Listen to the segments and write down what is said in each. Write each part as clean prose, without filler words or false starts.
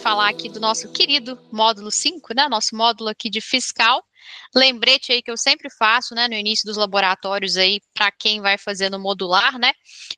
falar aqui do nosso querido módulo 5, né? Nosso módulo aqui de fiscal. Lembrete aí que eu sempre faço, né, no início dos laboratórios aí, para quem vai fazer no modular, né?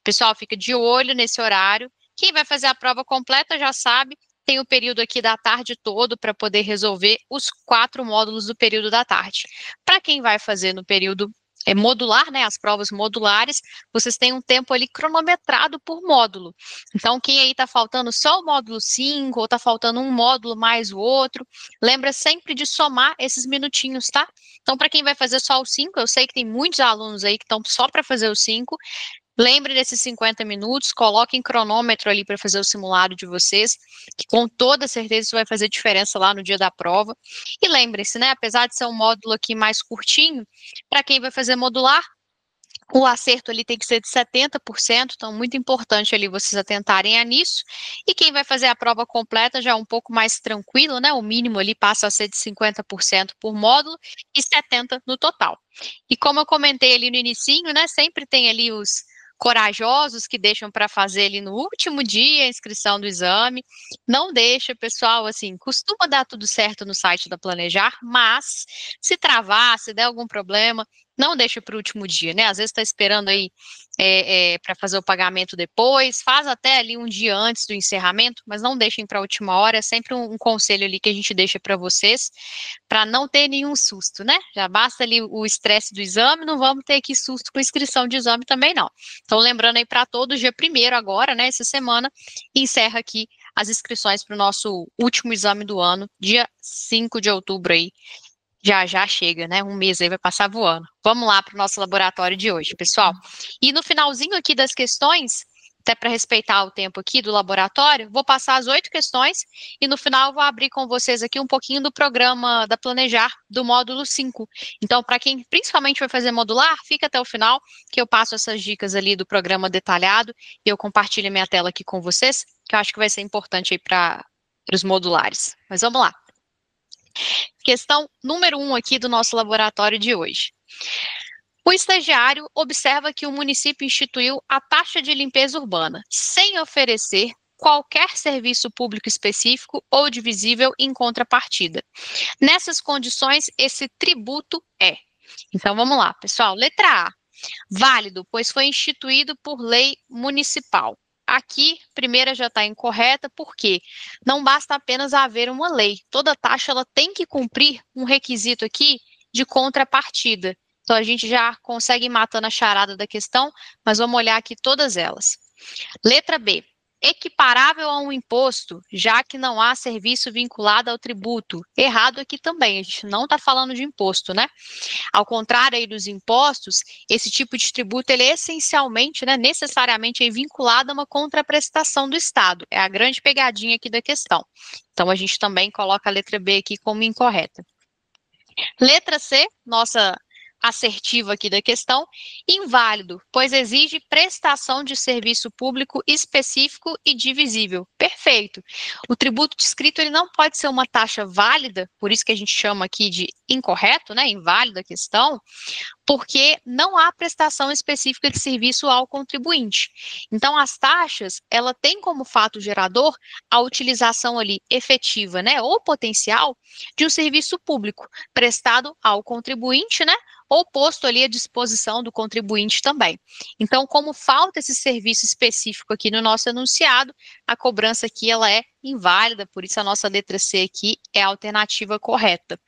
Pessoal, fica de olho nesse horário. Quem vai fazer a prova completa já sabe, tem o período aqui da tarde todo para poder resolver os 4 módulos do período da tarde. Para quem vai fazer no período modular, né, as provas modulares, vocês têm um tempo ali cronometrado por módulo. Então, quem aí está faltando só o módulo 5, ou está faltando um módulo mais o outro, lembra sempre de somar esses minutinhos, tá? Então, para quem vai fazer só o 5, eu sei que tem muitos alunos aí que estão só para fazer o 5, lembre desses 50 minutos, coloquem cronômetro ali para fazer o simulado de vocês, que com toda certeza isso vai fazer diferença lá no dia da prova. E lembre-se, né, apesar de ser um módulo aqui mais curtinho, para quem vai fazer modular, o acerto ali tem que ser de 70%, então muito importante ali vocês atentarem a nisso. E quem vai fazer a prova completa já é um pouco mais tranquilo, né? O mínimo ali passa a ser de 50% por módulo e 70% no total. E como eu comentei ali no inicinho, né? Sempre tem ali os corajosos que deixam para fazer ali no último dia a inscrição do exame. Não deixa, pessoal, assim, costuma dar tudo certo no site da Planejar, mas se travar, se der algum problema, não deixa para o último dia, né? Às vezes está esperando aí para fazer o pagamento depois, faz até ali um dia antes do encerramento, mas não deixem para a última hora, é sempre um conselho ali que a gente deixa para vocês, para não ter nenhum susto, né? Já basta ali o estresse do exame, não vamos ter aqui susto com inscrição de exame também não. Então, lembrando aí para todos, dia 1º agora, né, essa semana, encerra aqui as inscrições para o nosso último exame do ano, dia 5 de outubro aí. Já chega, né? Um mês aí vai passar voando. Vamos lá para o nosso laboratório de hoje, pessoal. E no finalzinho aqui das questões, até para respeitar o tempo aqui do laboratório, vou passar as 8 questões e no final vou abrir com vocês aqui um pouquinho do programa da Planejar, do módulo 5. Então, para quem principalmente vai fazer modular, fica até o final, que eu passo essas dicas ali do programa detalhado e eu compartilho minha tela aqui com vocês, que eu acho que vai ser importante aí para os modulares. Mas vamos lá. Questão número 1 aqui do nosso laboratório de hoje. O estagiário observa que o município instituiu a taxa de limpeza urbana, sem oferecer qualquer serviço público específico ou divisível em contrapartida. Nessas condições, esse tributo é. Então, vamos lá, pessoal. Letra A. Válido, pois foi instituído por lei municipal. Aqui, primeira já está incorreta, porque não basta apenas haver uma lei. Toda taxa ela tem que cumprir um requisito aqui de contrapartida. Então, a gente já consegue ir matando a charada da questão, mas vamos olhar aqui todas elas. Letra B. Equiparável a um imposto, já que não há serviço vinculado ao tributo. Errado aqui também, a gente não está falando de imposto, né? Ao contrário aí dos impostos, esse tipo de tributo ele é essencialmente, né, necessariamente é vinculado a uma contraprestação do Estado. É a grande pegadinha aqui da questão. Então, a gente também coloca a letra B aqui como incorreta. Letra C, nossa assertiva aqui da questão, inválido, pois exige prestação de serviço público específico e divisível. Perfeito. O tributo descrito ele não pode ser uma taxa válida, por isso que a gente chama aqui de incorreto, né, inválida a questão, porque não há prestação específica de serviço ao contribuinte. Então, as taxas, ela tem como fato gerador a utilização ali efetiva, né, ou potencial de um serviço público prestado ao contribuinte, né, ou posto ali à disposição do contribuinte também. Então, como falta esse serviço específico aqui no nosso enunciado, a cobrança aqui ela é inválida, por isso a nossa letra C aqui é a alternativa correta.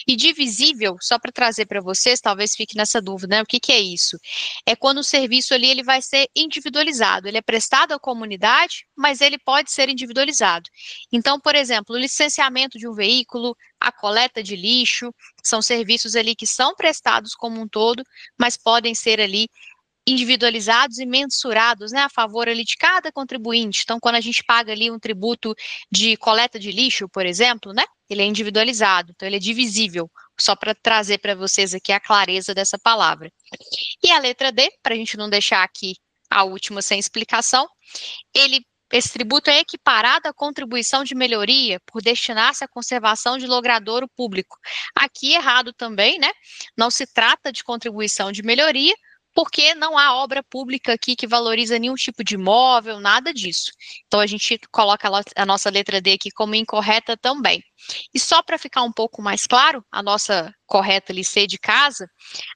E divisível, só para trazer para vocês, talvez fique nessa dúvida, né? O que é isso? É quando o serviço ali ele vai ser individualizado, ele é prestado à comunidade, mas ele pode ser individualizado. Então, por exemplo, o licenciamento de um veículo, a coleta de lixo, são serviços ali que são prestados como um todo, mas podem ser ali individualizados e mensurados, né, a favor ali de cada contribuinte. Então, quando a gente paga ali um tributo de coleta de lixo, por exemplo, né, ele é individualizado, então ele é divisível, só para trazer para vocês aqui a clareza dessa palavra. E a letra D, para a gente não deixar aqui a última sem explicação, esse tributo é equiparado à contribuição de melhoria por destinar-se à conservação de logradouro público. Aqui errado também, né? Não se trata de contribuição de melhoria, porque não há obra pública aqui que valoriza nenhum tipo de imóvel, nada disso. Então, a gente coloca a nossa letra D aqui como incorreta também. E só para ficar um pouco mais claro, a nossa correta ali, C de casa,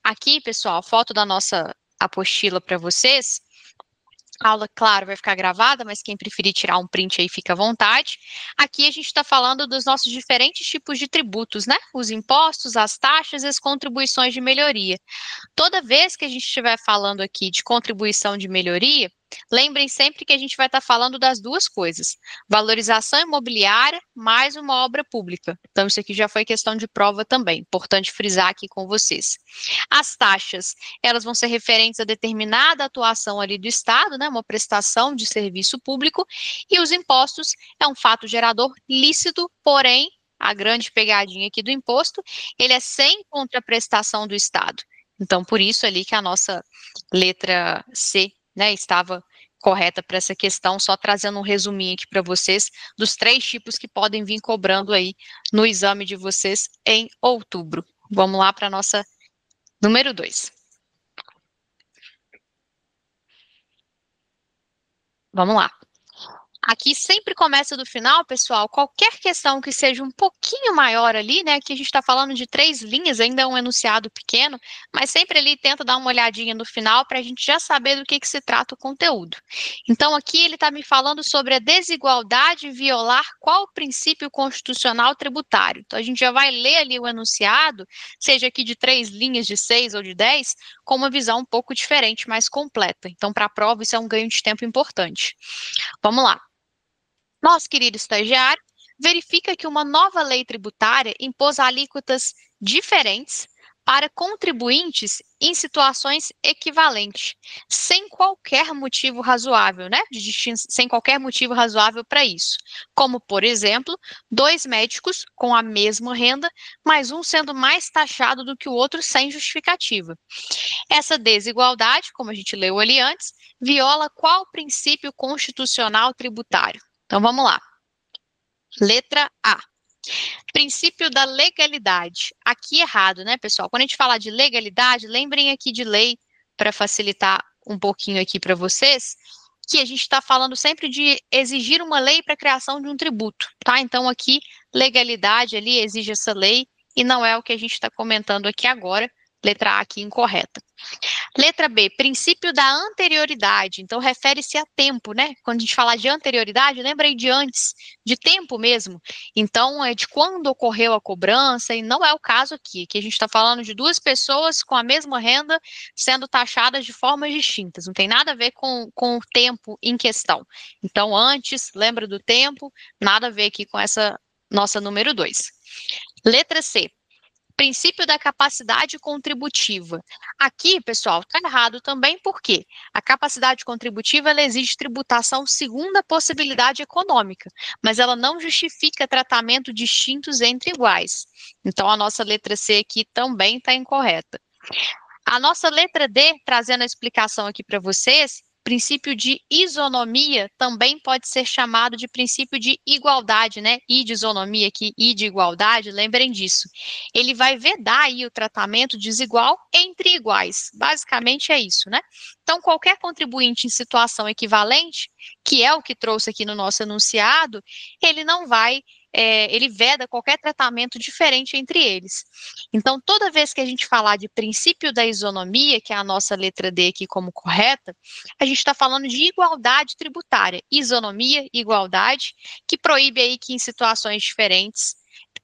aqui, pessoal, a foto da nossa apostila para vocês. A aula, claro, vai ficar gravada, mas quem preferir tirar um print aí, fica à vontade. Aqui a gente está falando dos nossos diferentes tipos de tributos, né? Os impostos, as taxas e as contribuições de melhoria. Toda vez que a gente estiver falando aqui de contribuição de melhoria, lembrem sempre que a gente vai estar falando das duas coisas: valorização imobiliária mais uma obra pública. Então, isso aqui já foi questão de prova também. Importante frisar aqui com vocês. As taxas, elas vão ser referentes a determinada atuação ali do Estado, né, uma prestação de serviço público, e os impostos é um fato gerador lícito, porém, a grande pegadinha aqui do imposto, ele é sem contraprestação do Estado. Então, por isso ali que a nossa letra C, né, estava correta para essa questão, só trazendo um resuminho aqui para vocês dos 3 tipos que podem vir cobrando aí no exame de vocês em outubro. Vamos lá para a nossa número 2. Vamos lá. Aqui sempre começa do final, pessoal, qualquer questão que seja um pouquinho maior ali, né, que a gente está falando de 3 linhas, ainda é um enunciado pequeno, mas sempre ali tenta dar uma olhadinha no final para a gente já saber do que se trata o conteúdo. Então, aqui ele está me falando sobre a desigualdade violar qual princípio constitucional tributário. Então, a gente já vai ler ali o enunciado, seja aqui de 3 linhas, de 6 ou de 10, com uma visão um pouco diferente, mais completa. Então, para a prova, isso é um ganho de tempo importante. Vamos lá. Nosso querido estagiário verifica que uma nova lei tributária impôs alíquotas diferentes para contribuintes em situações equivalentes, sem qualquer motivo razoável, né? Sem qualquer motivo razoável para isso. Como, por exemplo, 2 médicos com a mesma renda, mas um sendo mais taxado do que o outro sem justificativa. Essa desigualdade, como a gente leu ali antes, viola qual princípio constitucional tributário? Então, vamos lá. Letra A. Princípio da legalidade. Aqui errado, né, pessoal? Quando a gente fala de legalidade, lembrem aqui de lei, para facilitar um pouquinho aqui para vocês, que a gente está falando sempre de exigir uma lei para a criação de um tributo, tá? Então, aqui, legalidade ali exige essa lei, e não é o que a gente está comentando aqui agora. Letra A aqui incorreta. Letra B, princípio da anterioridade. Então, refere-se a tempo, né? Quando a gente fala de anterioridade, lembra aí de antes, de tempo mesmo. Então, é de quando ocorreu a cobrança, e não é o caso aqui, que a gente está falando de 2 pessoas com a mesma renda sendo taxadas de formas distintas. Não tem nada a ver com o tempo em questão. Então, antes, lembra do tempo, nada a ver aqui com essa nossa número 2. Letra C. Princípio da capacidade contributiva. Aqui, pessoal, está errado também, porque a capacidade contributiva ela exige tributação segundo a possibilidade econômica, mas ela não justifica tratamento distintos entre iguais. Então, a nossa letra C aqui também está incorreta. A nossa letra D, trazendo a explicação aqui para vocês, princípio de isonomia também pode ser chamado de princípio de igualdade, né? I de isonomia aqui, I de igualdade, lembrem disso. Ele vai vedar aí o tratamento desigual entre iguais. Basicamente é isso, né? Então, qualquer contribuinte em situação equivalente, que é o que trouxe aqui no nosso enunciado, ele não vai ele veda qualquer tratamento diferente entre eles. Então, toda vez que a gente falar de princípio da isonomia, que é a nossa letra D aqui como correta, a gente está falando de igualdade tributária. Isonomia, igualdade, que proíbe aí que em situações diferentes,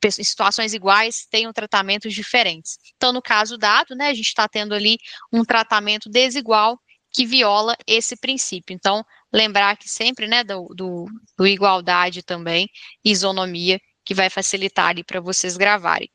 em situações iguais, tenham tratamentos diferentes. Então, no caso dado, né, a gente está tendo ali um tratamento desigual que viola esse princípio. Então, lembrar que sempre, né, do igualdade também, isonomia, que vai facilitar ali para vocês gravarem.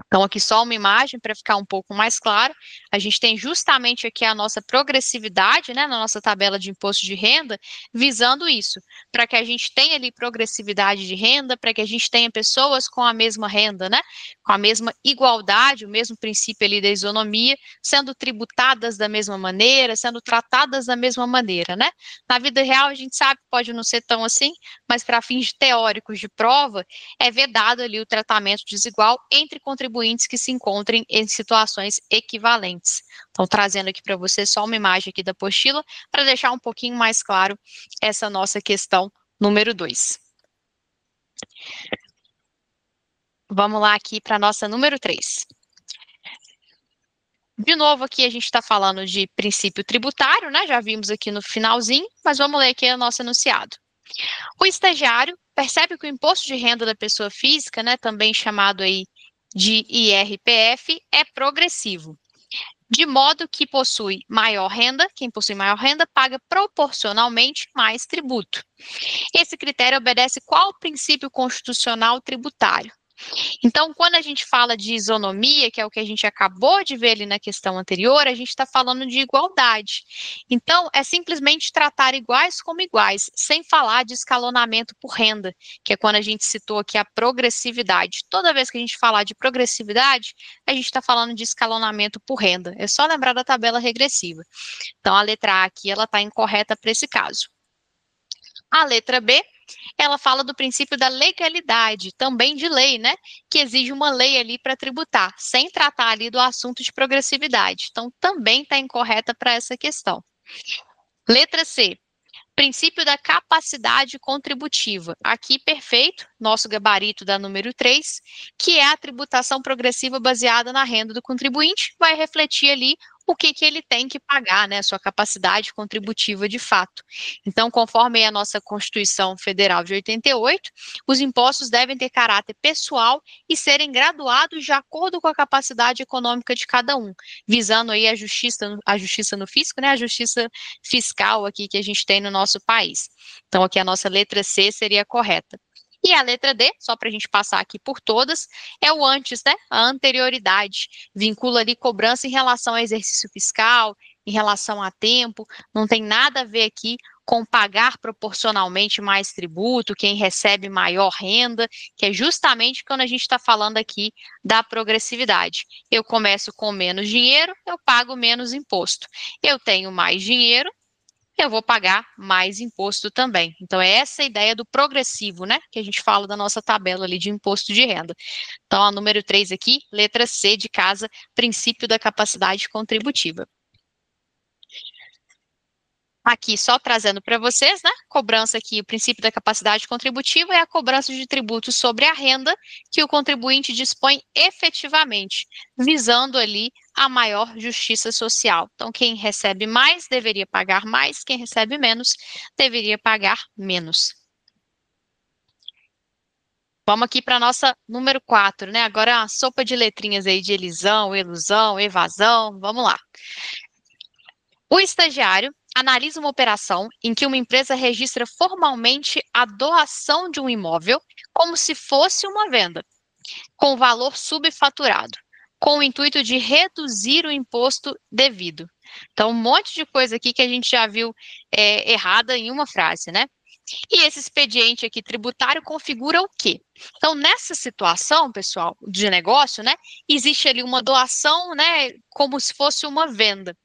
Então, aqui só uma imagem para ficar um pouco mais claro. A gente tem justamente aqui a nossa progressividade, né, na nossa tabela de imposto de renda, visando isso, para que a gente tenha ali progressividade de renda, para que a gente tenha pessoas com a mesma renda, né, com a mesma igualdade, o mesmo princípio ali da isonomia, sendo tributadas da mesma maneira, sendo tratadas da mesma maneira, né. Na vida real, a gente sabe que pode não ser tão assim, mas para fins teóricos de prova, é vedado ali o tratamento desigual entre contribuintes contribuintes que se encontrem em situações equivalentes. Então, trazendo aqui para você só uma imagem aqui da apostila, para deixar um pouquinho mais claro essa nossa questão número 2. Vamos lá aqui para a nossa número 3. De novo, aqui a gente está falando de princípio tributário, né? Já vimos aqui no finalzinho, mas vamos ler aqui o nosso enunciado. O estagiário percebe que o imposto de renda da pessoa física, né, também chamado aí de IRPF, é progressivo, de modo que possui maior renda, quem possui maior renda paga proporcionalmente mais tributo. Esse critério obedece qual princípio constitucional tributário? Então, quando a gente fala de isonomia, que é o que a gente acabou de ver ali na questão anterior, a gente está falando de igualdade. Então, é simplesmente tratar iguais como iguais, sem falar de escalonamento por renda, que é quando a gente citou aqui a progressividade. Toda vez que a gente falar de progressividade, a gente está falando de escalonamento por renda. É só lembrar da tabela regressiva. Então, a letra A aqui, ela está incorreta para esse caso. A letra B, ela fala do princípio da legalidade, também de lei, né? Que exige uma lei ali para tributar, sem tratar ali do assunto de progressividade. Então, também está incorreta para essa questão. Letra C, princípio da capacidade contributiva. Aqui, perfeito, nosso gabarito da número 3, que é a tributação progressiva baseada na renda do contribuinte, vai refletir ali o que ele tem que pagar, né, sua capacidade contributiva de fato. Então, conforme a nossa Constituição Federal de 88, os impostos devem ter caráter pessoal e serem graduados de acordo com a capacidade econômica de cada um, visando aí a justiça no fisco, né, a justiça fiscal aqui que a gente tem no nosso país. Então, aqui a nossa letra C seria correta. E a letra D, só para a gente passar aqui por todas, é o antes, né? A anterioridade. Vincula ali cobrança em relação ao exercício fiscal, em relação a tempo. Não tem nada a ver aqui com pagar proporcionalmente mais tributo, quem recebe maior renda, que é justamente quando a gente está falando aqui da progressividade. Eu começo com menos dinheiro, eu pago menos imposto. Eu tenho mais dinheiro, eu vou pagar mais imposto também. Então, é essa a ideia do progressivo, né? Que a gente fala da nossa tabela ali de imposto de renda. Então, a número 3 aqui, letra C de casa, princípio da capacidade contributiva. Aqui, só trazendo para vocês, né? Cobrança aqui, o princípio da capacidade contributiva é a cobrança de tributos sobre a renda que o contribuinte dispõe efetivamente, visando ali a maior justiça social. Então, quem recebe mais deveria pagar mais, quem recebe menos deveria pagar menos. Vamos aqui para a nossa número 4, né? Agora é uma sopa de letrinhas aí de elisão, elusão, evasão. Vamos lá. O estagiário analisa uma operação em que uma empresa registra formalmente a doação de um imóvel como se fosse uma venda, com valor subfaturado, com o intuito de reduzir o imposto devido. Então, um monte de coisa aqui que a gente já viu errada em uma frase, né? E esse expediente aqui tributário configura o quê? Então, nessa situação, pessoal, de negócio, né, existe ali uma doação, né, como se fosse uma venda.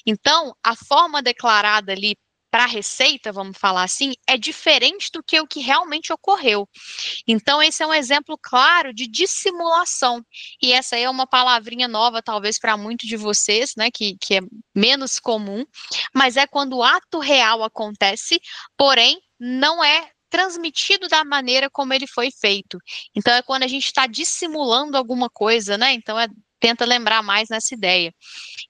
Então, a forma declarada ali para a receita, vamos falar assim, é diferente do que o que realmente ocorreu. Então, esse é um exemplo claro de dissimulação. E essa aí é uma palavrinha nova, talvez, para muitos de vocês, né, que é menos comum, mas é quando o ato real acontece, porém, não é transmitido da maneira como ele foi feito. Então, é quando a gente está dissimulando alguma coisa, né? Então, tenta lembrar mais nessa ideia.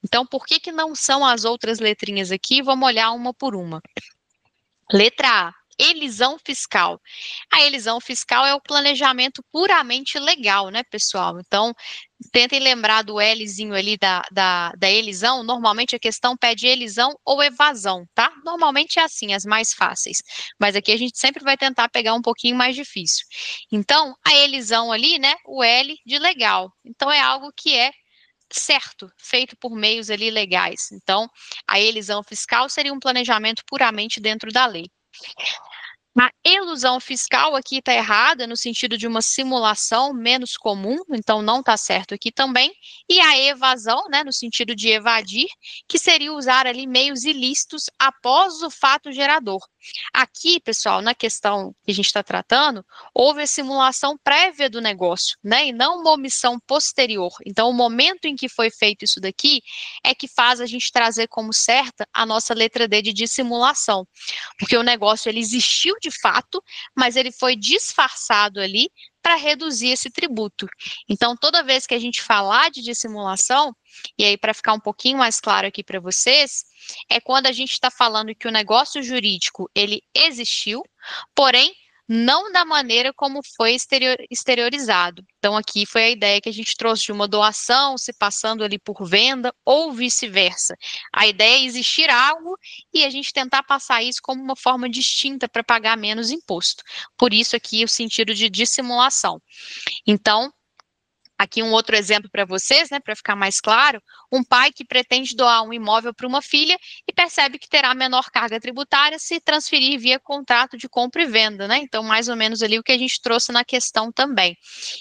Então, por que não são as outras letrinhas aqui? Vamos olhar uma por uma. Letra A, elisão fiscal. A elisão fiscal é o planejamento puramente legal, né, pessoal? Então, tentem lembrar do Lzinho ali da elisão. Normalmente a questão pede elisão ou evasão, tá? Normalmente é assim, as mais fáceis. Mas aqui a gente sempre vai tentar pegar um pouquinho mais difícil. Então, a elisão ali, né, o L de legal. Então, é algo que é certo, feito por meios ali legais. Então, a elisão fiscal seria um planejamento puramente dentro da lei. A elusão fiscal aqui está errada no sentido de uma simulação menos comum, então não está certo aqui também. E a evasão, né, no sentido de evadir, que seria usar ali meios ilícitos após o fato gerador. Aqui, pessoal, na questão que a gente está tratando, houve a simulação prévia do negócio, né, e não uma omissão posterior. Então, o momento em que foi feito isso daqui é que faz a gente trazer como certa a nossa letra D de dissimulação, porque o negócio ele existiu de fato, mas ele foi disfarçado ali para reduzir esse tributo. Então, toda vez que a gente falar de dissimulação, e aí para ficar um pouquinho mais claro aqui para vocês, é quando a gente está falando que o negócio jurídico ele existiu, porém não da maneira como foi exteriorizado. Então, aqui foi a ideia que a gente trouxe de uma doação se passando ali por venda ou vice-versa. A ideia é existir algo e a gente tentar passar isso como uma forma distinta para pagar menos imposto. Por isso aqui o sentido de dissimulação. Então, aqui um outro exemplo para vocês, né, para ficar mais claro, um pai que pretende doar um imóvel para uma filha e percebe que terá menor carga tributária se transferir via contrato de compra e venda, né? Então, mais ou menos ali o que a gente trouxe na questão também.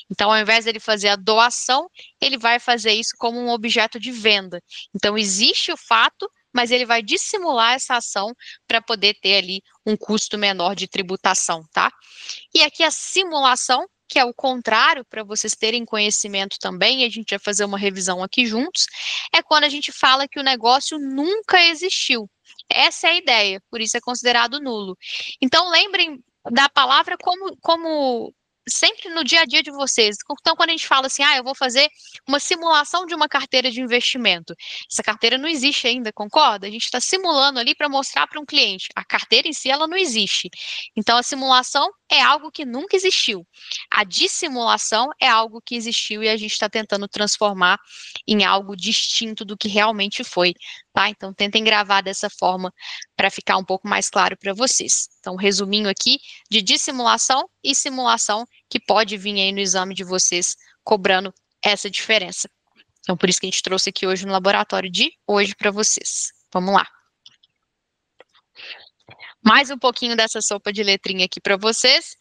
Então, ao invés dele fazer a doação, ele vai fazer isso como um objeto de venda. Então, existe o fato, mas ele vai dissimular essa ação para poder ter ali um custo menor de tributação, tá? E aqui a simulação, que é o contrário, para vocês terem conhecimento também, e a gente vai fazer uma revisão aqui juntos, é quando a gente fala que o negócio nunca existiu. Essa é a ideia, por isso é considerado nulo. Então, lembrem da palavra como sempre no dia a dia de vocês. Então, quando a gente fala assim, eu vou fazer uma simulação de uma carteira de investimento, essa carteira não existe ainda, concorda? A gente está simulando ali para mostrar para um cliente. A carteira em si, ela não existe. Então, a simulação é algo que nunca existiu. A dissimulação é algo que existiu e a gente está tentando transformar em algo distinto do que realmente foi, tá? Então, tentem gravar dessa forma para ficar um pouco mais claro para vocês. Então, resuminho aqui de dissimulação e simulação que pode vir aí no exame de vocês cobrando essa diferença. Então, por isso que a gente trouxe aqui hoje no laboratório de hoje para vocês. Vamos lá. Mais um pouquinho dessa sopa de letrinha aqui para vocês.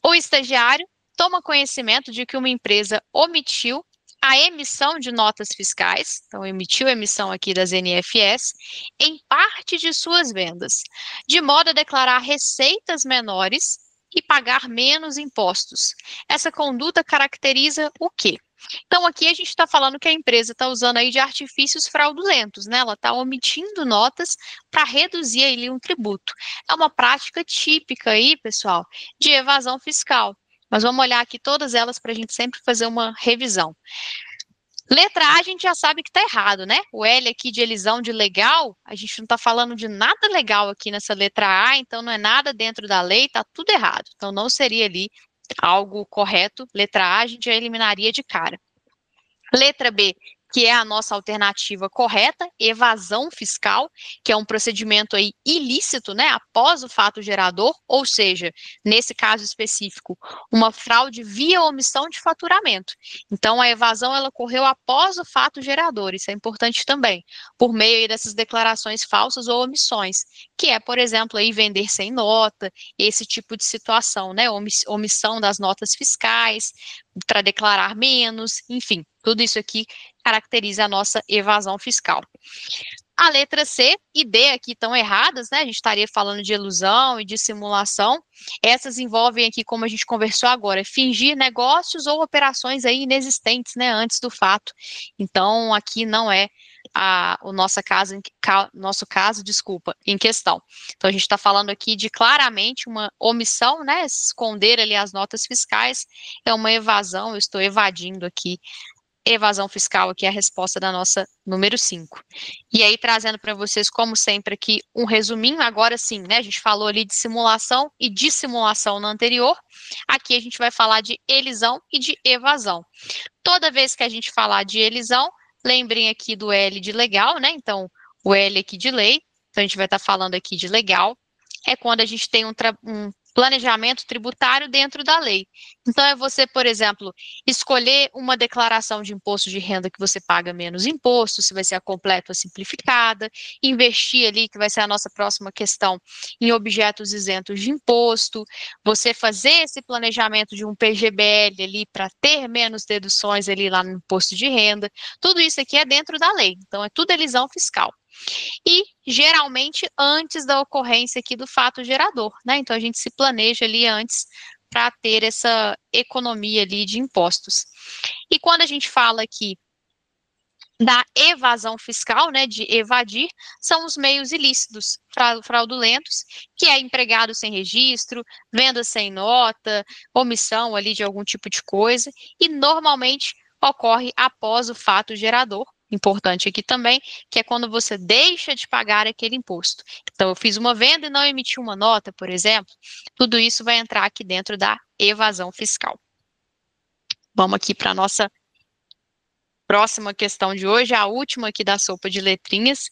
O estagiário toma conhecimento de que uma empresa omitiu a emissão de notas fiscais, então emitiu a emissão aqui das NFS, em parte de suas vendas, de modo a declarar receitas menores e pagar menos impostos. Essa conduta caracteriza o quê? Então, aqui a gente está falando que a empresa está usando aí de artifícios fraudulentos, né? Ela está omitindo notas para reduzir ali um tributo. É uma prática típica aí, pessoal, de evasão fiscal. Mas vamos olhar aqui todas elas para a gente sempre fazer uma revisão. Letra A, a gente já sabe que está errado, né? O L aqui de elisão de legal, a gente não está falando de nada legal aqui nessa letra A, então não é nada dentro da lei, está tudo errado. Então não seria ali algo correto. Letra A, a gente já eliminaria de cara. Letra B, que é a nossa alternativa correta, evasão fiscal, que é um procedimento aí ilícito, né, após o fato gerador, ou seja, nesse caso específico, uma fraude via omissão de faturamento. Então, a evasão, ela ocorreu após o fato gerador, isso é importante também, por meio aí dessas declarações falsas ou omissões, que é, por exemplo, aí vender sem nota, esse tipo de situação, né, omissão das notas fiscais, para declarar menos, enfim, tudo isso aqui caracteriza a nossa evasão fiscal. A letra C e D aqui estão erradas, né? A gente estaria falando de ilusão e de simulação. Essas envolvem aqui, como a gente conversou agora, fingir negócios ou operações aí inexistentes, né, antes do fato. Então, aqui não é o nosso caso, desculpa, em questão. Então, a gente está falando aqui de claramente uma omissão, né, esconder ali as notas fiscais, é uma evasão, eu estou evadindo aqui. Evasão fiscal aqui é a resposta da nossa número 5. E aí, trazendo para vocês, como sempre, aqui um resuminho, agora sim, né? A gente falou ali de simulação e dissimulação no anterior. Aqui a gente vai falar de elisão e de evasão. Toda vez que a gente falar de elisão, lembrem aqui do L de legal, né? Então, o L aqui de lei. Então, a gente vai estar falando aqui de legal. É quando a gente tem um planejamento tributário dentro da lei. Então, é você, por exemplo, escolher uma declaração de imposto de renda que você paga menos imposto, se vai ser a completa ou a simplificada, investir ali, que vai ser a nossa próxima questão, em objetos isentos de imposto, você fazer esse planejamento de um PGBL ali para ter menos deduções ali lá no imposto de renda, tudo isso aqui é dentro da lei, então é tudo elisão fiscal. E, geralmente, antes da ocorrência aqui do fato gerador, né? Então, a gente se planeja ali antes para ter essa economia ali de impostos. E quando a gente fala aqui da evasão fiscal, né, de evadir, são os meios ilícitos, fraudulentos, que é empregado sem registro, venda sem nota, omissão ali de algum tipo de coisa, e normalmente ocorre após o fato gerador. Importante aqui também, que é quando você deixa de pagar aquele imposto. Então, eu fiz uma venda e não emiti uma nota, por exemplo, tudo isso vai entrar aqui dentro da evasão fiscal. Vamos aqui para a nossa próxima questão de hoje, a última aqui da sopa de letrinhas.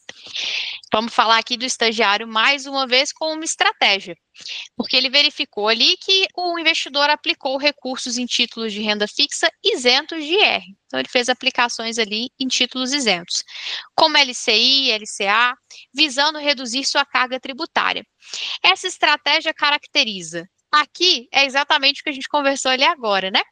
Vamos falar aqui do estagiário mais uma vez com uma estratégia, porque ele verificou ali que o investidor aplicou recursos em títulos de renda fixa isentos de IR. Então, ele fez aplicações ali em títulos isentos, como LCI, LCA, visando reduzir sua carga tributária. Essa estratégia caracteriza. Aqui é exatamente o que a gente conversou ali agora, né?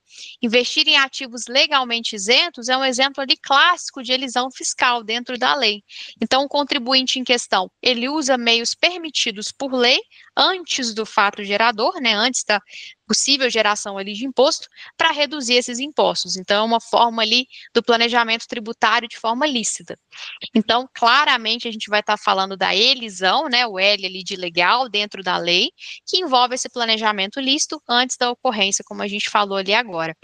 Investir em ativos legalmente isentos é um exemplo ali clássico de elisão fiscal dentro da lei. Então, o contribuinte em questão, ele usa meios permitidos por lei antes do fato gerador, né? Antes da possível geração ali de imposto, para reduzir esses impostos. Então, é uma forma ali do planejamento tributário de forma lícita. Então, claramente, a gente vai estar falando da elisão, né, o L ali de legal dentro da lei, que envolve esse planejamento lícito antes da ocorrência, como a gente falou ali agora.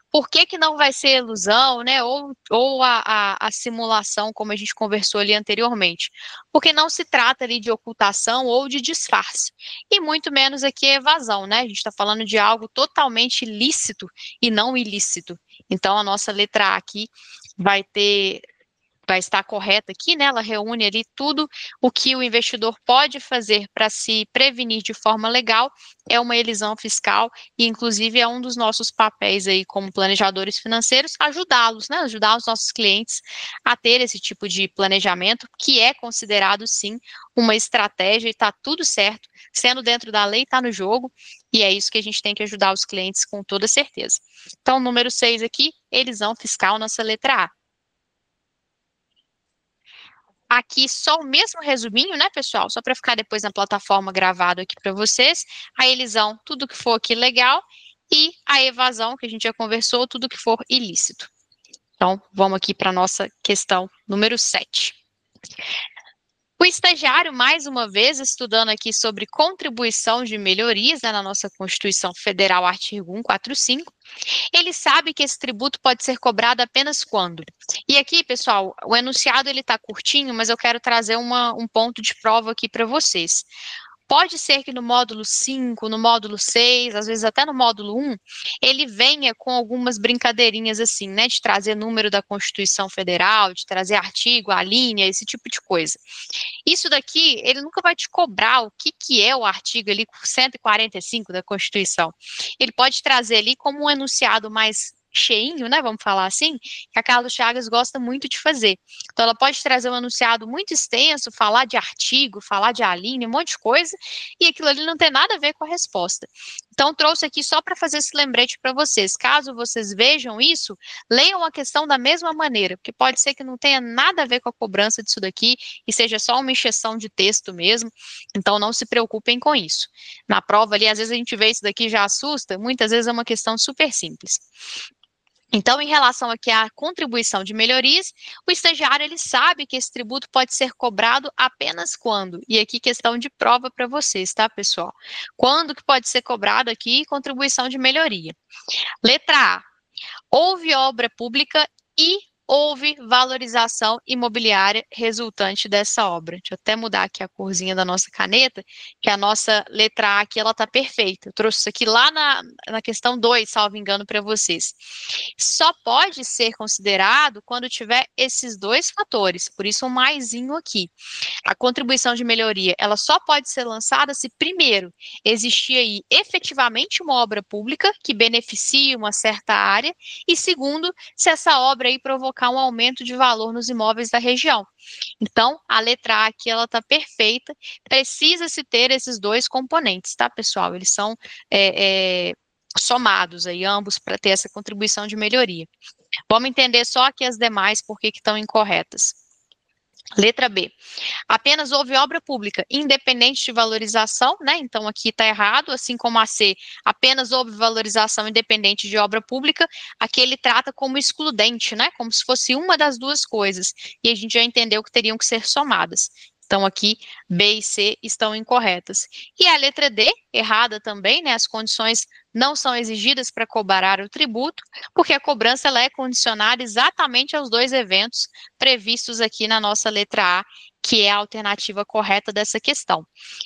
Por que que não vai ser ilusão, né, ou a simulação, como a gente conversou ali anteriormente? Porque não se trata ali de ocultação ou de disfarce, e muito menos aqui evasão, né, a gente está falando de algo totalmente lícito e não ilícito. Então, a nossa letra A aqui vai estar correta aqui, né? Ela reúne ali tudo o que o investidor pode fazer para se prevenir de forma legal, é uma elisão fiscal e, inclusive, é um dos nossos papéis aí como planejadores financeiros, ajudá-los, né? Ajudar os nossos clientes a ter esse tipo de planejamento, que é considerado, sim, uma estratégia e está tudo certo, sendo dentro da lei, está no jogo, e é isso que a gente tem que ajudar os clientes com toda certeza. Então, número 6 aqui, elisão fiscal, nossa letra A. Aqui só o mesmo resuminho, né, pessoal? Só para ficar depois na plataforma gravado aqui para vocês. A elisão, tudo que for aqui legal. E a evasão, que a gente já conversou, tudo que for ilícito. Então, vamos aqui para a nossa questão número 7. O estagiário, mais uma vez, estudando aqui sobre contribuição de melhorias, né, na nossa Constituição Federal, artigo 145, ele sabe que esse tributo pode ser cobrado apenas quando. E aqui, pessoal, o enunciado ele está curtinho, mas eu quero trazer um ponto de prova aqui para vocês. Pode ser que no módulo 5, no módulo 6, às vezes até no módulo 1, ele venha com algumas brincadeirinhas assim, né, de trazer número da Constituição Federal, de trazer artigo, a linha, esse tipo de coisa. Isso daqui, ele nunca vai te cobrar o que é o artigo ali 145 da Constituição. Ele pode trazer ali como um enunciado mais cheinho, né, vamos falar assim, que a Carlos Chagas gosta muito de fazer. Então, ela pode trazer um enunciado muito extenso, falar de artigo, falar de alínea, um monte de coisa, e aquilo ali não tem nada a ver com a resposta. Então, trouxe aqui só para fazer esse lembrete para vocês. Caso vocês vejam isso, leiam a questão da mesma maneira, porque pode ser que não tenha nada a ver com a cobrança disso daqui e seja só uma encheção de texto mesmo. Então, não se preocupem com isso. Na prova ali, às vezes a gente vê isso daqui e já assusta, muitas vezes é uma questão super simples. Então, em relação aqui à contribuição de melhorias, o estagiário ele sabe que esse tributo pode ser cobrado apenas quando. E aqui questão de prova para vocês, tá, pessoal? Quando que pode ser cobrado aqui contribuição de melhoria? Letra A. Houve obra pública e houve valorização imobiliária resultante dessa obra. Deixa eu até mudar aqui a corzinha da nossa caneta, que a nossa letra A aqui, ela tá perfeita. Eu trouxe isso aqui lá na questão 2, salvo engano, para vocês. Só pode ser considerado quando tiver esses dois fatores, por isso um maisinho aqui. A contribuição de melhoria, ela só pode ser lançada se, primeiro, existir aí efetivamente uma obra pública que beneficie uma certa área, e segundo, se essa obra aí provocar um aumento de valor nos imóveis da região. Então, a letra A aqui, ela está perfeita, precisa-se ter esses dois componentes, tá, pessoal? Eles são somados aí, ambos, para ter essa contribuição de melhoria. Vamos entender só aqui as demais, por que estão incorretas. Letra B. Apenas houve obra pública independente de valorização, né? Então aqui está errado, assim como a C, apenas houve valorização independente de obra pública, aqui ele trata como excludente, né? Como se fosse uma das duas coisas. E a gente já entendeu que teriam que ser somadas. Então aqui B e C estão incorretas. E a letra D, errada também, né? As condições não são exigidas para cobrar o tributo, porque a cobrança ela é condicionada exatamente aos dois eventos previstos aqui na nossa letra A, que é a alternativa correta dessa questão.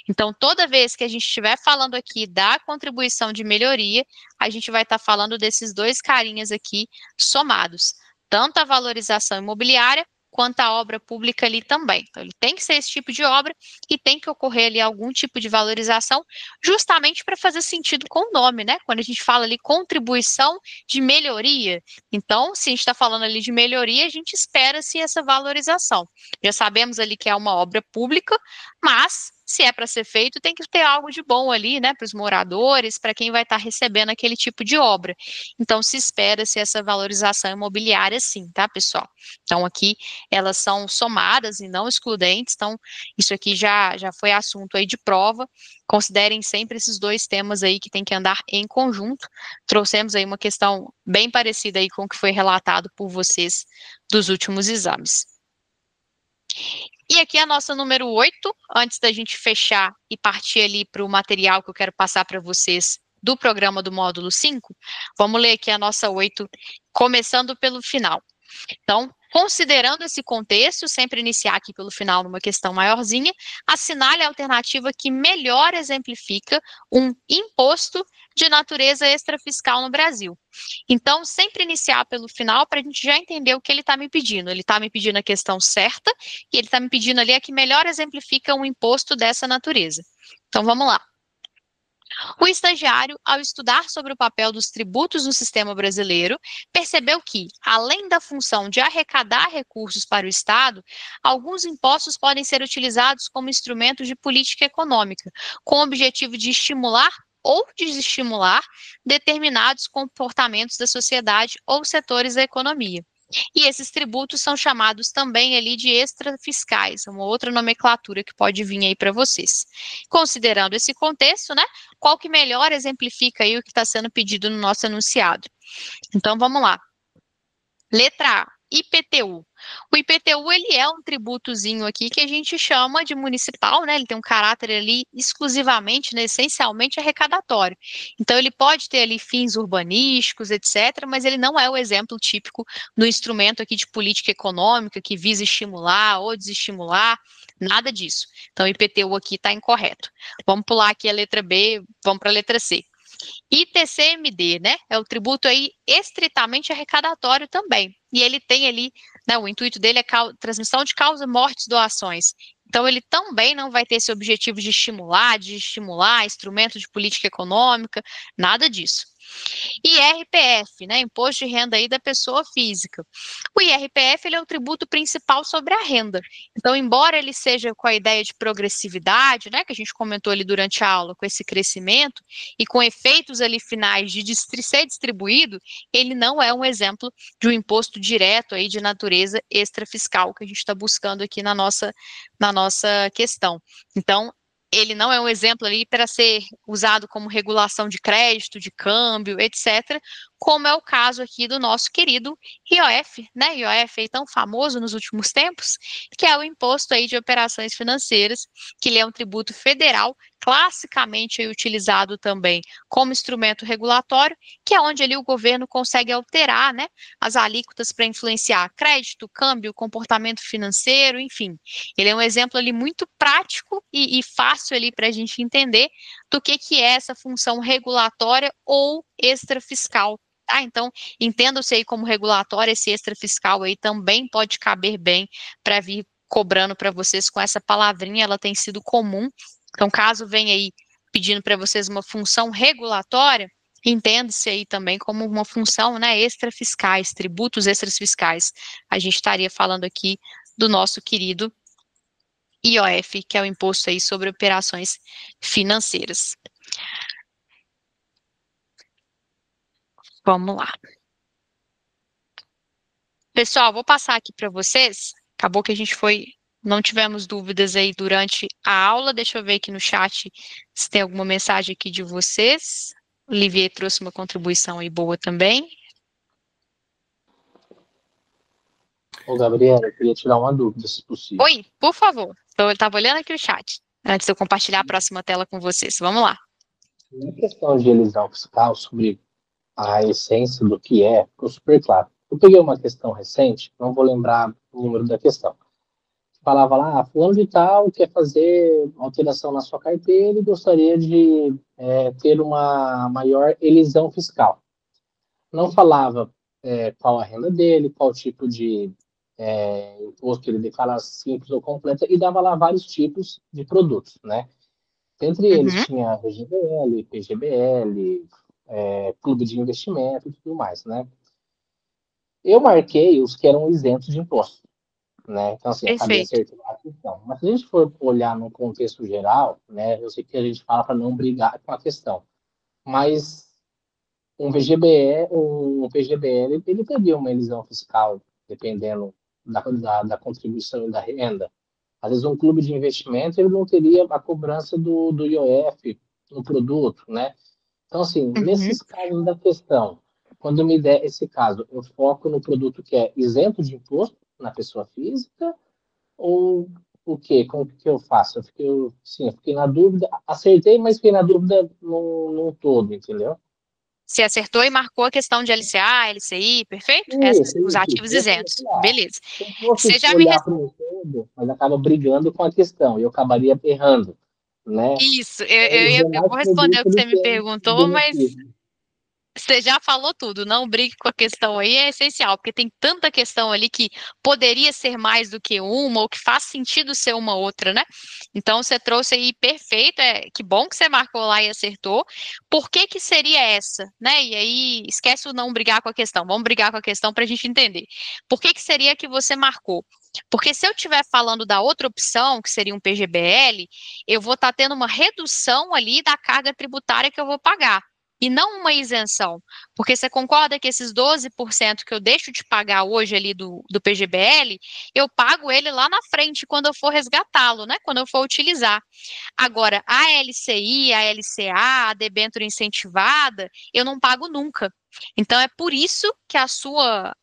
Então, toda vez que a gente estiver falando aqui da contribuição de melhoria, a gente vai estar falando desses dois carinhas aqui somados, tanto a valorização imobiliária quanto a obra pública ali também. Então, ele tem que ser esse tipo de obra e tem que ocorrer ali algum tipo de valorização, justamente para fazer sentido com o nome, né? Quando a gente fala ali contribuição de melhoria, então, se a gente está falando ali de melhoria, a gente espera-se essa valorização. Já sabemos ali que é uma obra pública, mas se é para ser feito, tem que ter algo de bom ali, né, para os moradores, para quem vai estar recebendo aquele tipo de obra. Então, se espera-se essa valorização imobiliária sim, tá, pessoal? Então, aqui, elas são somadas e não excludentes, então, isso aqui já foi assunto aí de prova. Considerem sempre esses dois temas aí que tem que andar em conjunto. Trouxemos aí uma questão bem parecida aí com o que foi relatado por vocês dos últimos exames. E aqui a nossa número 8, antes da gente fechar e partir ali para o material que eu quero passar para vocês do programa do módulo 5, vamos ler aqui a nossa 8, começando pelo final. Então, considerando esse contexto, sempre iniciar aqui pelo final numa questão maiorzinha, assinale a alternativa que melhor exemplifica um imposto de natureza extrafiscal no Brasil. Então, sempre iniciar pelo final para a gente já entender o que ele está me pedindo. Ele está me pedindo a questão certa e ele está me pedindo ali a que melhor exemplifica um imposto dessa natureza. Então, vamos lá. O estagiário, ao estudar sobre o papel dos tributos no sistema brasileiro, percebeu que, além da função de arrecadar recursos para o Estado, alguns impostos podem ser utilizados como instrumentos de política econômica, com o objetivo de estimular ou desestimular determinados comportamentos da sociedade ou setores da economia. E esses tributos são chamados também ali de extrafiscais, uma outra nomenclatura que pode vir aí para vocês. Considerando esse contexto, né, qual que melhor exemplifica aí o que está sendo pedido no nosso enunciado? Então, vamos lá. Letra A, IPTU. O IPTU, ele é um tributozinho aqui que a gente chama de municipal, né? Ele tem um caráter ali exclusivamente, né, essencialmente arrecadatório. Então, ele pode ter ali fins urbanísticos, etc., mas ele não é o exemplo típico do instrumento aqui de política econômica que visa estimular ou desestimular, nada disso. Então, o IPTU aqui está incorreto. Vamos pular aqui a letra B, vamos para a letra C. ITCMD, né? É o tributo aí estritamente arrecadatório também. E ele tem ali, né, o intuito dele é transmissão de causa, mortes, doações. Então, ele também não vai ter esse objetivo de estimular instrumento de política econômica, nada disso. IRPF, né, Imposto de Renda aí da Pessoa Física. O IRPF, ele é o tributo principal sobre a renda. Então, embora ele seja com a ideia de progressividade, né, que a gente comentou ali durante a aula, com esse crescimento, e com efeitos ali finais de ser distribuído, ele não é um exemplo de um imposto direto aí de natureza extrafiscal, que a gente está buscando aqui na nossa questão. Então, ele não é um exemplo ali para ser usado como regulação de crédito, de câmbio, etc., como é o caso aqui do nosso querido IOF, né? IOF aí tão famoso nos últimos tempos, que é o Imposto aí de Operações Financeiras, que ele é um tributo federal, classicamente aí utilizado também como instrumento regulatório, que é onde ali o governo consegue alterar, né, as alíquotas para influenciar crédito, câmbio, comportamento financeiro, enfim. Ele é um exemplo ali muito prático e fácil ali para a gente entender do que é essa função regulatória ou extrafiscal. Tá? Então, entenda-se aí como regulatória, esse extrafiscal aí também pode caber bem para vir cobrando para vocês com essa palavrinha, ela tem sido comum. Então, caso venha aí pedindo para vocês uma função regulatória, entende-se aí também como uma função, né, extrafiscais, tributos extrafiscais. A gente estaria falando aqui do nosso querido IOF, que é o Imposto aí sobre Operações Financeiras. Vamos lá. Pessoal, vou passar aqui para vocês. Acabou que a gente não tivemos dúvidas aí durante a aula. Deixa eu ver aqui no chat se tem alguma mensagem aqui de vocês. O Olivier trouxe uma contribuição aí boa também. Ô, Gabriela, eu queria tirar uma dúvida, se possível. Oi, por favor. Eu estava olhando aqui o chat, antes de eu compartilhar a próxima tela com vocês. Vamos lá. Na questão de elisão fiscal, sobre a essência do que é, ficou super claro. Eu peguei uma questão recente, não vou lembrar o número da questão. Falava lá, fulano de tal quer fazer alteração na sua carteira e gostaria de ter uma maior elisão fiscal. Não falava qual a renda dele, qual tipo de imposto ele declara simples ou completa, e dava lá vários tipos de produtos, né? Entre eles Uhum, tinha RGBL, PGBL, clube de investimento e tudo mais, né? Eu marquei os que eram isentos de imposto, né? Então, assim, acabei perfeito. acertando a questão. Mas se a gente for olhar no contexto geral, né? Eu sei que a gente fala para não brigar com a questão, mas um VGBE, um PGBL, ele teria uma elisão fiscal, dependendo da contribuição e da renda. Às vezes, um clube de investimento, ele não teria a cobrança do IOF no produto, né? Então, assim, Uhum. nesses casos da questão, quando me der esse caso, eu foco no produto que é isento de imposto na pessoa física ou o quê? Como que eu faço? Eu fiquei na dúvida, acertei, mas fiquei na dúvida no todo, entendeu? Você acertou e marcou a questão de LCA, LCI, perfeito? Os Isso. ativos Eu falei isentos. assim, Beleza. se eu fosse Você já me olhar para o todo, mas acaba brigando com a questão, e eu acabaria errando, né? Isso, Então, isentar eu mais vou responder o que produto você do me que perguntou, mas benefício. você já falou tudo, não brigue com a questão aí, é essencial, porque tem tanta questão ali que poderia ser mais do que uma, ou que faz sentido ser uma outra, né? Então você trouxe aí perfeito, que bom que você marcou lá e acertou. Por que que seria essa, né? E aí, esquece o não brigar com a questão, vamos brigar com a questão para a gente entender. Por que que seria que você marcou? Porque se eu estiver falando da outra opção, que seria um PGBL, eu vou estar tendo uma redução ali da carga tributária que eu vou pagar e não uma isenção. Porque você concorda que esses 12% que eu deixo de pagar hoje ali do PGBL, eu pago ele lá na frente quando eu for resgatá-lo, né? Quando eu for utilizar. Agora, a LCI, a LCA, a debênture incentivada, eu não pago nunca. Então, é por isso que a sua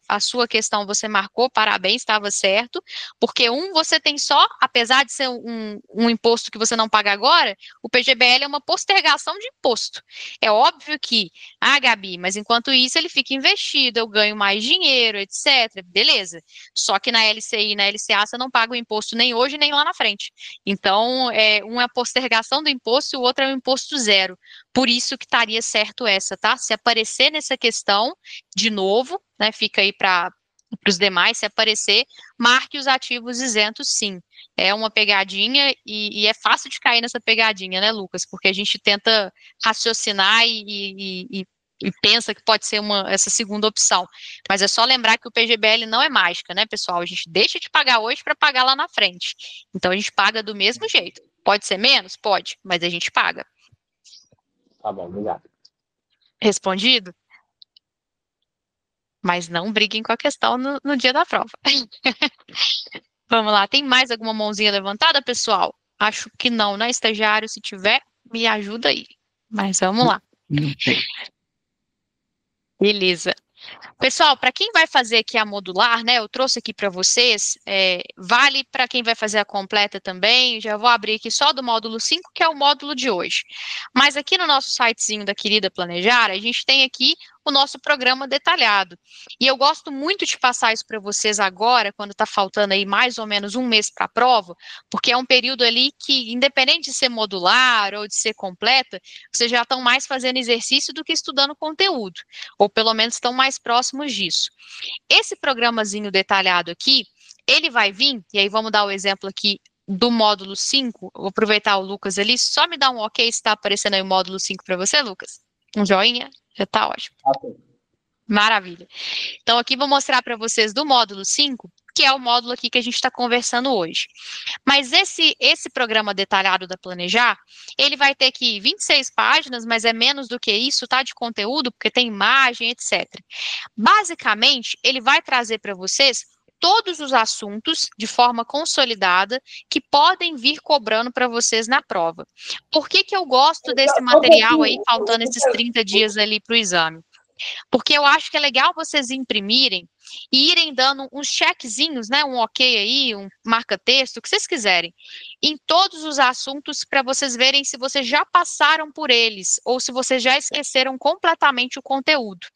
questão você marcou, parabéns, estava certo, porque você tem só, apesar de ser um imposto que você não paga agora, o PGBL é uma postergação de imposto. É óbvio que, Gabi, mas enquanto isso ele fica investido, eu ganho mais dinheiro, etc. Beleza. Só que na LCI e na LCA você não paga o imposto nem hoje, nem lá na frente. Então, um é a postergação do imposto e o outro é o imposto zero. Por isso que estaria certo essa, tá? Se aparecer nessa questão, de novo, né? Fica aí para os demais, se aparecer, marque os ativos isentos, sim. É uma pegadinha e é fácil de cair nessa pegadinha, né, Lucas? Porque a gente tenta raciocinar e pensa que pode ser essa segunda opção. Mas é só lembrar que o PGBL não é mágica, né, pessoal? A gente deixa de pagar hoje para pagar lá na frente. Então a gente paga do mesmo jeito. Pode ser menos? Pode, mas a gente paga. Tá bom, obrigado. Respondido? Mas não briguem com a questão no dia da prova. Vamos lá, tem mais alguma mãozinha levantada, pessoal? Acho que não, né, estagiário? Se tiver, me ajuda aí. Mas vamos lá. Não tem. Beleza. Pessoal, para quem vai fazer aqui a modular, né, eu trouxe aqui para vocês, vale para quem vai fazer a completa também, já vou abrir aqui só do módulo 5, que é o módulo de hoje. Mas aqui no nosso sitezinho da Querida Planejar, a gente tem aqui o nosso programa detalhado. E eu gosto muito de passar isso para vocês agora, quando está faltando aí mais ou menos um mês para a prova, porque é um período ali que, independente de ser modular ou de ser completa, vocês já estão mais fazendo exercício do que estudando conteúdo, ou pelo menos estão mais próximos disso. Esse programazinho detalhado aqui, ele vai vir, e aí vamos dar o exemplo aqui do módulo 5, vou aproveitar o Lucas ali, só me dá um ok se está aparecendo aí o módulo 5 para você, Lucas. Um joinha, já está ótimo. Maravilha. Então aqui vou mostrar para vocês do módulo 5, que é o módulo aqui que a gente está conversando hoje. Mas esse programa detalhado da Planejar, ele vai ter aqui 26 páginas, mas é menos do que isso, tá? De conteúdo, porque tem imagem, etc. Basicamente, ele vai trazer para vocês todos os assuntos de forma consolidada que podem vir cobrando para vocês na prova. Por que que eu gosto desse material aí, faltando esses 30 dias ali para o exame? Porque eu acho que é legal vocês imprimirem e irem dando uns checkzinhos, né? Um ok aí, um marca-texto, o que vocês quiserem, em todos os assuntos para vocês verem se vocês já passaram por eles ou se vocês já esqueceram completamente o conteúdo.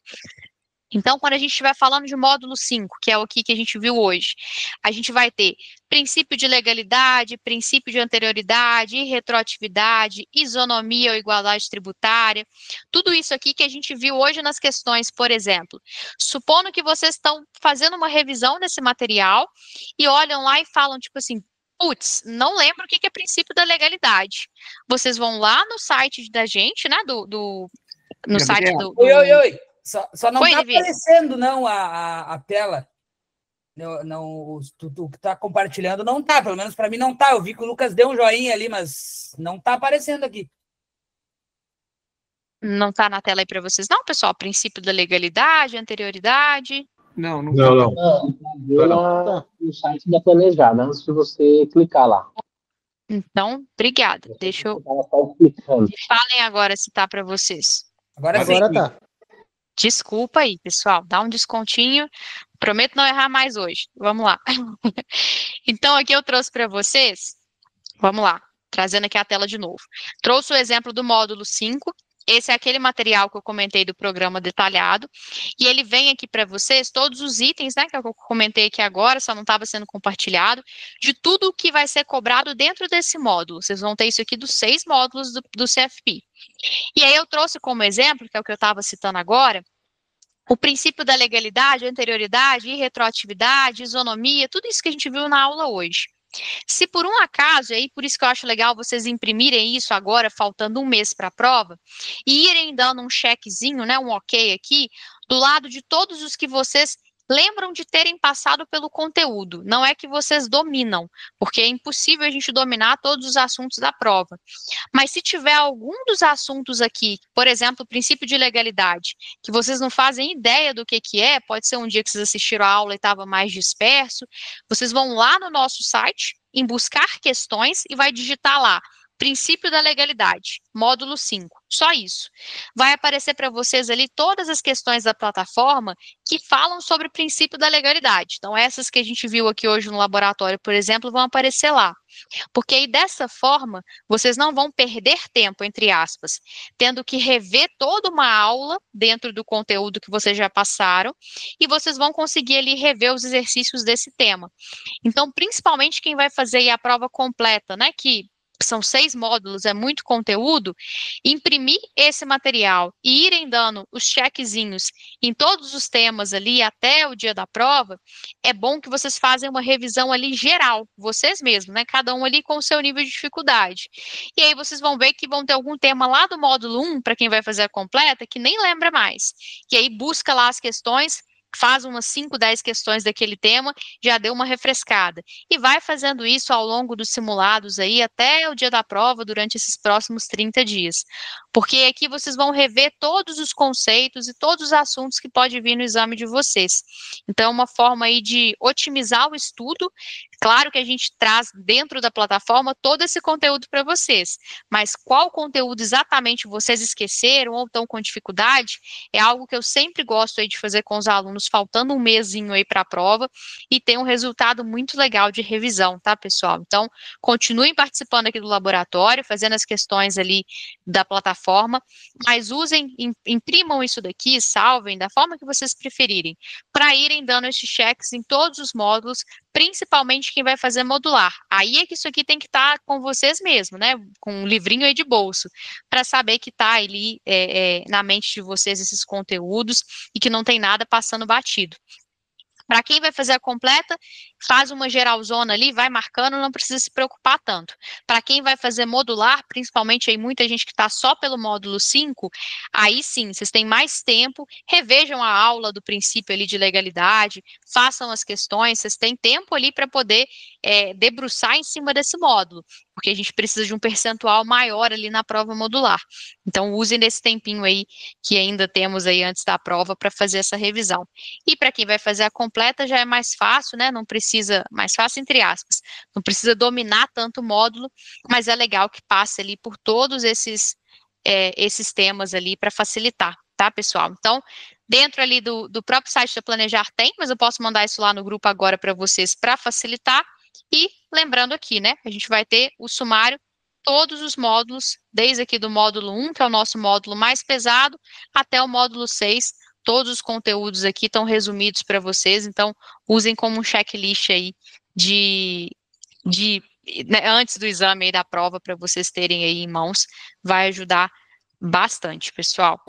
Então, quando a gente estiver falando de módulo 5, que é o que a gente viu hoje, a gente vai ter princípio de legalidade, princípio de anterioridade, retroatividade, isonomia ou igualdade tributária, tudo isso aqui que a gente viu hoje nas questões, por exemplo. Supondo que vocês estão fazendo uma revisão desse material e olham lá e falam, tipo assim, putz, não lembro o que é princípio da legalidade. Vocês vão lá no site da gente, né, no site do... Oi. Só não está Levi, aparecendo, não, a tela. Não, tu que está compartilhando não está, pelo menos para mim não está. Eu vi que o Lucas deu um joinha ali, mas não está aparecendo aqui. Não está na tela aí para vocês, não, pessoal? Princípio da legalidade, anterioridade. Não. No site da Planejar, né? Antes de você clicar lá. Então, obrigada. Deixa eu... Clicando. Falem agora se tá para vocês. Agora sim. tá. Desculpa aí, pessoal. Dá um descontinho. Prometo não errar mais hoje. Vamos lá. Então, aqui eu trouxe para vocês. Vamos lá. Trazendo aqui a tela de novo. Trouxe o exemplo do módulo 5. Esse é aquele material que eu comentei do programa detalhado. E ele vem aqui para vocês todos os itens, né, que eu comentei aqui agora, só não estava sendo compartilhado, de tudo que vai ser cobrado dentro desse módulo. Vocês vão ter isso aqui dos 6 módulos do CFP. E aí eu trouxe como exemplo, que é o que eu estava citando agora, o princípio da legalidade, anterioridade, irretroatividade, isonomia, tudo isso que a gente viu na aula hoje. Se por um acaso, e aí por isso que eu acho legal vocês imprimirem isso agora, faltando um mês para a prova, e irem dando um checkzinho, né, um ok aqui, do lado de todos os que vocês lembram de terem passado pelo conteúdo. Não é que vocês dominam, porque é impossível a gente dominar todos os assuntos da prova. Mas se tiver algum dos assuntos aqui, por exemplo, o princípio de legalidade, que vocês não fazem ideia do que é, pode ser um dia que vocês assistiram a aula e estava mais disperso, vocês vão lá no nosso site, em buscar questões, e vai digitar lá, princípio da legalidade, módulo 5, só isso. Vai aparecer para vocês ali todas as questões da plataforma que falam sobre o princípio da legalidade. Então, essas que a gente viu aqui hoje no laboratório, por exemplo, vão aparecer lá. Porque aí, dessa forma, vocês não vão perder tempo, entre aspas, tendo que rever toda uma aula dentro do conteúdo que vocês já passaram, e vocês vão conseguir ali rever os exercícios desse tema. Então, principalmente quem vai fazer aí a prova completa, né, que são 6 módulos, é muito conteúdo, imprimir esse material e irem dando os checkzinhos em todos os temas ali até o dia da prova, é bom que vocês fazem uma revisão ali geral, vocês mesmos, né? Cada um ali com o seu nível de dificuldade. E aí vocês vão ver que vão ter algum tema lá do módulo 1, para quem vai fazer a completa, que nem lembra mais. E aí busca lá as questões, faz umas 5, 10 questões daquele tema, já deu uma refrescada. E vai fazendo isso ao longo dos simulados aí, até o dia da prova, durante esses próximos 30 dias. Porque aqui vocês vão rever todos os conceitos e todos os assuntos que pode vir no exame de vocês. Então, é uma forma aí de otimizar o estudo, Claro que a gente traz dentro da plataforma todo esse conteúdo para vocês, mas qual conteúdo exatamente vocês esqueceram ou estão com dificuldade, é algo que eu sempre gosto aí de fazer com os alunos, faltando um mesinho aí para a prova, e ter um resultado muito legal de revisão, tá, pessoal? Então, continuem participando aqui do laboratório, fazendo as questões ali da plataforma, mas usem, imprimam isso daqui, salvem da forma que vocês preferirem, para irem dando esses cheques em todos os módulos, principalmente quem vai fazer modular. Aí é que isso aqui tem que estar com vocês mesmo, né? Com um livrinho aí de bolso, para saber que está ali na mente de vocês esses conteúdos e que não tem nada passando batido. Para quem vai fazer a completa, faz uma geralzona ali, vai marcando, não precisa se preocupar tanto. Para quem vai fazer modular, principalmente aí muita gente que está só pelo módulo 5, aí sim, vocês têm mais tempo, revejam a aula do princípio ali de legalidade, façam as questões, vocês têm tempo ali para poder debruçar em cima desse módulo, porque a gente precisa de um percentual maior ali na prova modular. Então, usem desse tempinho aí que ainda temos aí antes da prova para fazer essa revisão. E para quem vai fazer a completa já é mais fácil, né? Não precisa, mais fácil entre aspas, não precisa dominar tanto o módulo, mas é legal que passe ali por todos esses temas ali para facilitar, tá, pessoal? Então, dentro ali do próprio site da Planejar tem, mas eu posso mandar isso lá no grupo agora para vocês para facilitar. E lembrando aqui, né? A gente vai ter o sumário, todos os módulos, desde aqui do módulo 1, que é o nosso módulo mais pesado, até o módulo 6, todos os conteúdos aqui estão resumidos para vocês, então usem como um checklist aí né, antes do exame aí da prova, para vocês terem aí em mãos, vai ajudar bastante, pessoal.